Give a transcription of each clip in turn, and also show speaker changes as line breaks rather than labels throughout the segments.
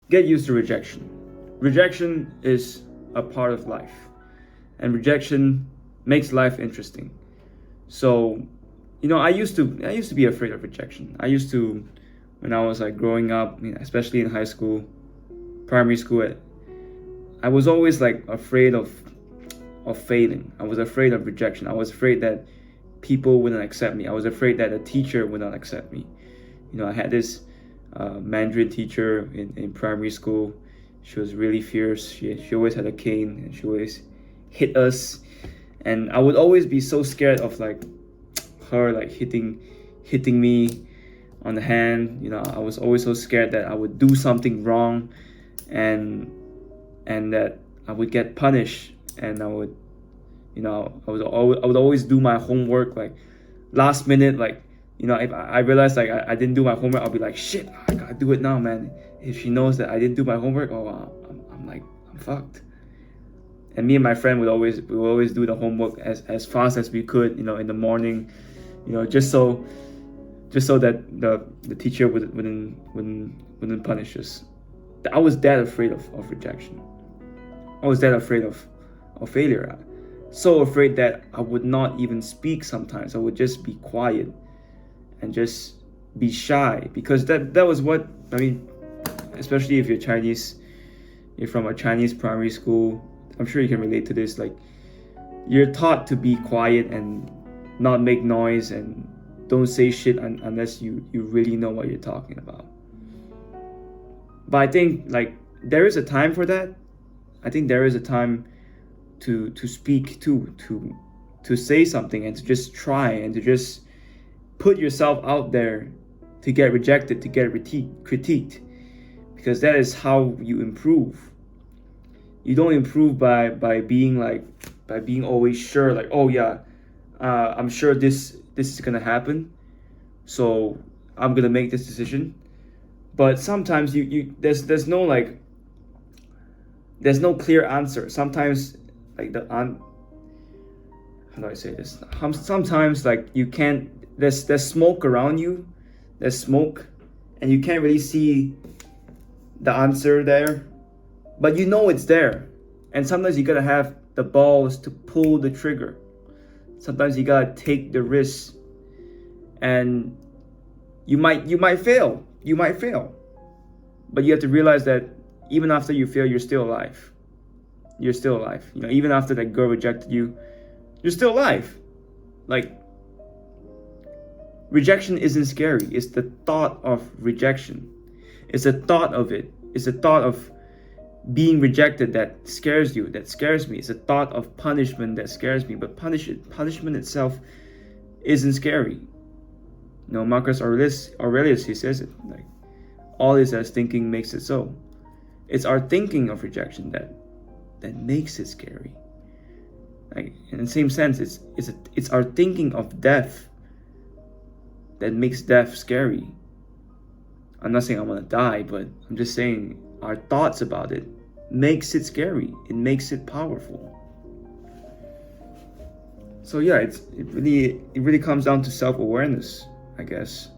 Get used to rejection. Rejection is a part of life, and rejection makes life interesting. So, I used to be afraid of rejection. I used to, when I was like growing up, especially in high school, primary school, I was always like afraid of failing. I was afraid of rejection. I was afraid that people wouldn't accept me. I was afraid that a teacher would not accept me. I had this Mandarin teacher in primary school. She was really fierce. She always had a cane and she always hit us. And I would always be so scared of like her like hitting me on the hand. I was always so scared that I would do something wrong and that I would get punished, and I would always do my homework like last minute. Like, if I realized like I didn't do my homework, I'll be like, shit, I gotta do it now, man. If she knows that I didn't do my homework, I'm fucked. And me and my friend would always do the homework as fast as we could, in the morning, just so that the teacher wouldn't punish us. I was that afraid of rejection. I was that afraid of failure. So afraid that I would not even speak sometimes. I would just be quiet and just be shy, because that was what I mean. Especially if you're Chinese, you're from a Chinese primary school, I'm sure you can relate to this. Like, you're taught to be quiet and not make noise and don't say shit unless you really know what you're talking about. But I think like there is a time for that. I think there is a time to speak to say something and to just try and to just put yourself out there, to get rejected, to get critiqued, because that is how you improve. You don't improve by being always sure, like, oh yeah, I'm sure this is gonna happen, so I'm gonna make this decision. But sometimes you there's no like there's no clear answer. Sometimes like how do I say this? Sometimes like you can't. There's smoke around you. There's smoke, and you can't really see the answer there, but it's there. And sometimes you gotta have the balls to pull the trigger. Sometimes you gotta take the risk, and you might fail. You might fail, but you have to realize that even after you fail, you're still alive. You're still alive. Even after that girl rejected you, you're still alive. Like, rejection isn't scary. It's the thought of rejection. It's the thought of it. It's the thought of being rejected that scares you, that scares me. It's the thought of punishment that scares me. But punishment itself isn't scary. Marcus Aurelius, he says it, like, all is as thinking makes it so. It's our thinking of rejection that makes it scary. Like, in the same sense, it's our thinking of death that makes death scary. I'm not saying I want to die, but I'm just saying our thoughts about it makes it scary. It makes it powerful. So yeah, it really comes down to self-awareness, I guess.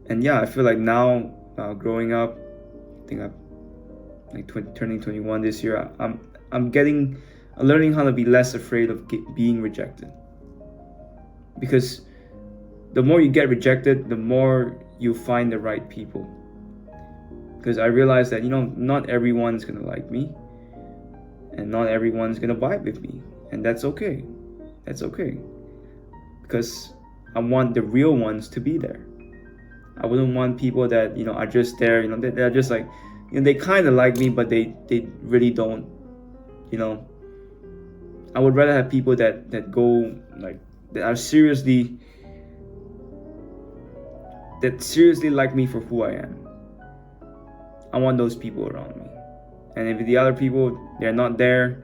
And yeah, I feel like now, growing up, I think I'm like turning 21 this year. I'm learning how to be less afraid of being rejected. Because the more you get rejected, the more you find the right people. Because I realized that not everyone's gonna like me, and not everyone's gonna vibe with me, and that's okay. That's okay. Because I want the real ones to be there. I wouldn't want people that are just there. They're just like, they kind of like me, but they really don't. I would rather have people that go like that are seriously like me for who I am. I want those people around me. And if the other people, they're not there,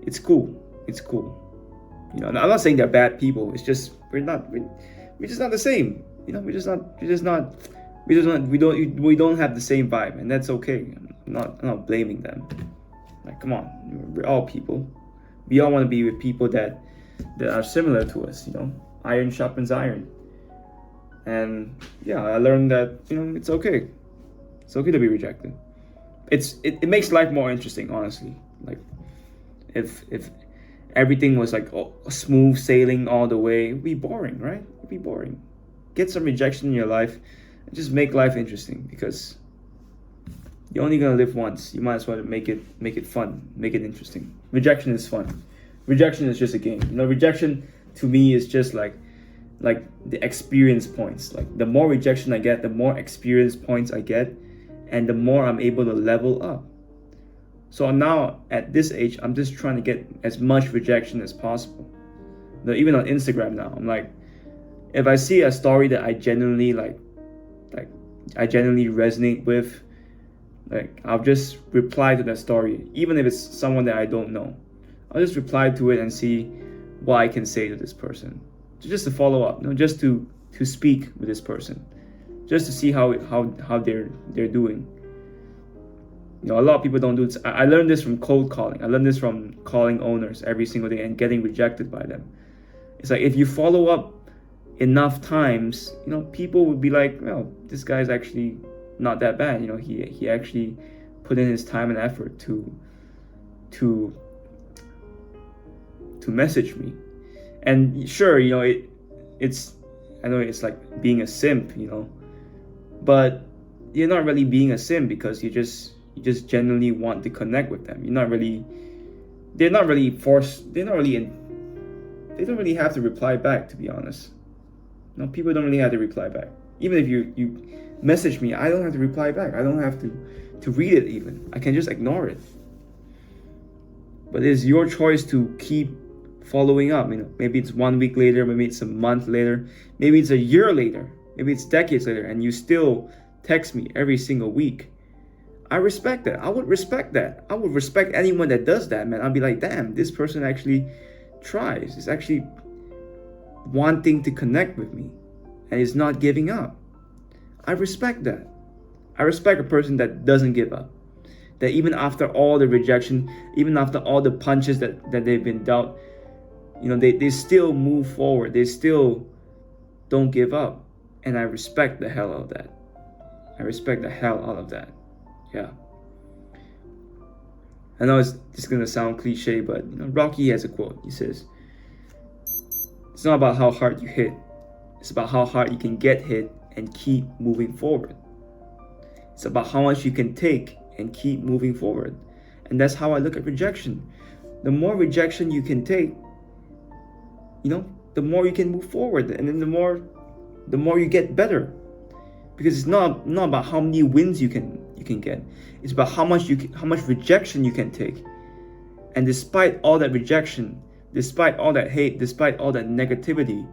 it's cool. It's cool. I'm not saying they're bad people. It's just we're just not the same. We don't have the same vibe, and that's okay. I'm not blaming them. Like, come on, we're all people. We all want to be with people that are similar to us. Iron sharpens iron. And yeah, I learned that, it's okay. It's okay to be rejected. It makes life more interesting, honestly. Like, if everything was like smooth sailing all the way, it'd be boring, right? It'd be boring. Get some rejection in your life and just make life interesting, because you're only gonna live once. You might as well make it fun, make it interesting. Rejection is fun. Rejection is just a game. Rejection to me is just like the experience points. Like, the more rejection I get, the more experience points I get, and the more I'm able to level up. So now at this age, I'm just trying to get as much rejection as possible. Even on Instagram now, I'm like, if I see a story that I genuinely like I genuinely resonate with, like, I'll just reply to that story, even if it's someone that I don't know. I'll just reply to it and see what I can say to this person, just to follow up, just to speak with this person, just to see how they're doing. A lot of people don't do this. I learned this from cold calling. I learned this from calling owners every single day and getting rejected by them. It's like, if you follow up enough times, people would be like, well, this guy's actually not that bad. He actually put in his time and effort to message me. And sure, it's I know it's like being a simp, but you're not really being a simp, because you just genuinely want to connect with them. They're not really forced. They don't really have to reply back, to be honest. People don't really have to reply back. Even if you message me, I don't have to reply back. I don't have to read it even. I can just ignore it. But it's your choice to keep following up. Maybe it's 1 week later, maybe it's a month later, maybe it's a year later, maybe it's decades later, and you still text me every single week. I respect that. I would respect that. I would respect anyone that does that, man. I'd be like, damn, this person actually tries. Is actually wanting to connect with me, and is not giving up. I respect that. I respect a person that doesn't give up. That even after all the rejection, even after all the punches that they've been dealt, they still move forward. They still don't give up. And I respect the hell out of that. I respect the hell out of that. Yeah. I know it's going to sound cliche, but Rocky has a quote. He says, it's not about how hard you hit. It's about how hard you can get hit and keep moving forward. It's about how much you can take and keep moving forward. And that's how I look at rejection. The more rejection you can take, the more you can move forward, and then the more you get better. Because it's not about how many wins you can get. It's about how much rejection you can take. And despite all that rejection, despite all that hate, despite all that negativity,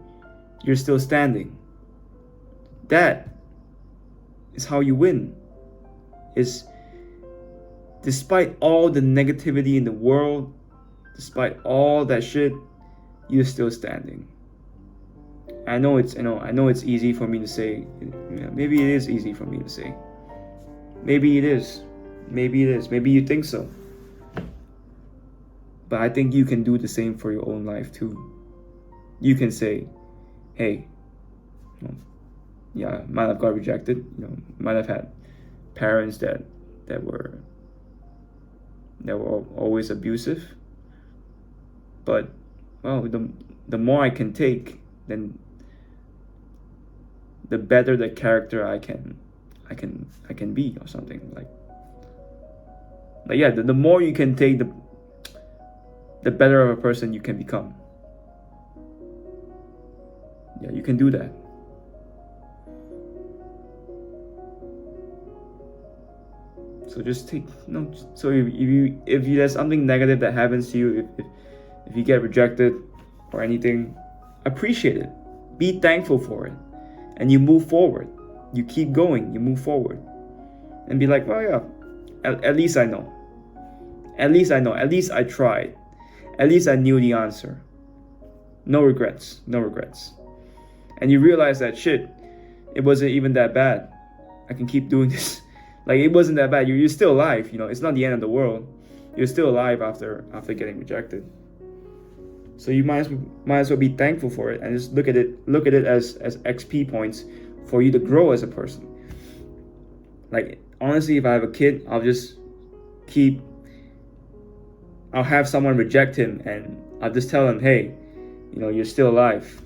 you're still standing. That is how you win. Is despite all the negativity in the world, despite all that shit, you're still standing. I know it's easy for me to say. Maybe it is easy for me to say. Maybe it is. Maybe it is. Maybe you think so. But I think you can do the same for your own life too. You can say, hey, yeah, might have got rejected, might have had parents that were always abusive. But well, the more I can take, then the better the character I can be, or something like yeah, the more you can take, the better of a person you can become. Yeah, you can do that. So just take so if there's something negative that happens to you, if you get rejected or anything, appreciate it. Be thankful for it. And you move forward. You keep going, you move forward. And be like, well, yeah, at least I know. At least I know. At least I tried. At least I knew the answer. No regrets. No regrets. And you realize that shit, it wasn't even that bad. I can keep doing this. Like, it wasn't that bad. You're still alive. It's not the end of the world. You're still alive after getting rejected. So you might as well be thankful for it, and just look at it as XP points for you to grow as a person. Like, honestly, if I have a kid, I'll have someone reject him, and I'll just tell him, hey, you're still alive.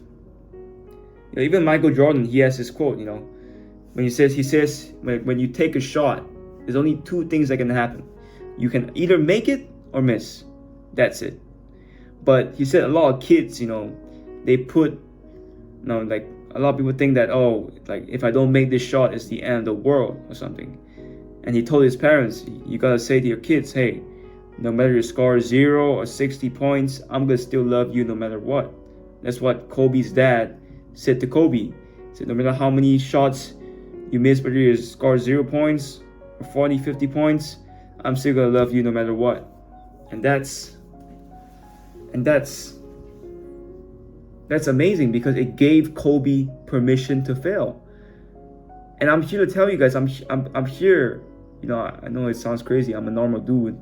Even Michael Jordan, he has this quote, when he says when you take a shot, there's only two things that can happen. You can either make it or miss. That's it. But he said a lot of kids, they put, like, a lot of people think that, oh, like, if I don't make this shot, it's the end of the world or something. And he told his parents, you gotta say to your kids, hey, no matter your score is 0 or 60 points, I'm gonna still love you no matter what. That's what Kobe's dad said to Kobe. He said, no matter how many shots you miss, whether your score is 0 points or 40, 50 points, I'm still gonna love you no matter what. And that's amazing, because it gave Kobe permission to fail. And I'm here to tell you guys, I'm here, I know it sounds crazy, I'm a normal dude,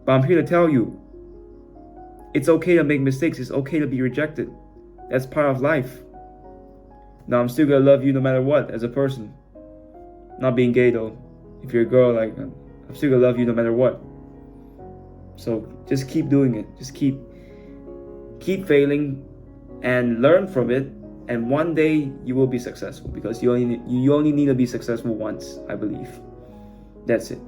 but I'm here to tell you, it's okay to make mistakes, it's okay to be rejected. That's part of life. Now, I'm still gonna love you no matter what as a person. Not being gay though. If you're a girl, like, I'm still gonna love you no matter what. So just keep doing it. Just keep failing and learn from it, and one day you will be successful, because you only need to be successful once, I believe. That's it.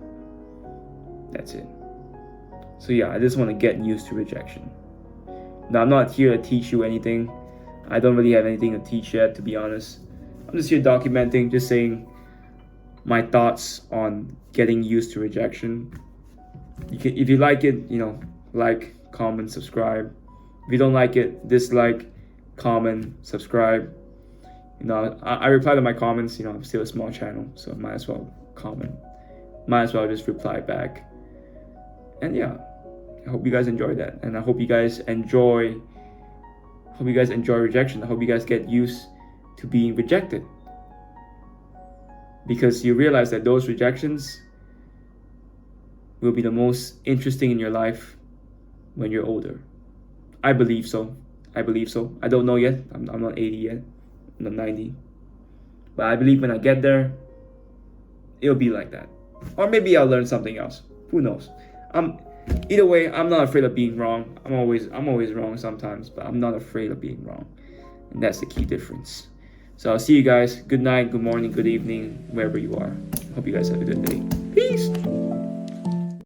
So yeah, I just want to get used to rejection. Now, I'm not here to teach you anything. I don't really have anything to teach yet, to be honest. I'm just here documenting, just saying my thoughts on getting used to rejection. If you like it, like, comment, subscribe. If you don't like it, dislike, comment, subscribe. I reply to my comments. I'm still a small channel, so might as well comment. Might as well just reply back. And yeah, I hope you guys enjoyed that, and I hope you guys enjoy rejection. I hope you guys get used to being rejected, because you realize that those rejections will be the most interesting in your life when you're older. I believe so. I don't know yet. I'm not 80 yet. I'm not 90. But I believe when I get there, it'll be like that. Or maybe I'll learn something else. Who knows? Either way, I'm not afraid of being wrong. I'm always wrong sometimes, but I'm not afraid of being wrong. And that's the key difference. So I'll see you guys. Good night, good morning, good evening, wherever you are. Hope you guys have a good day. Peace.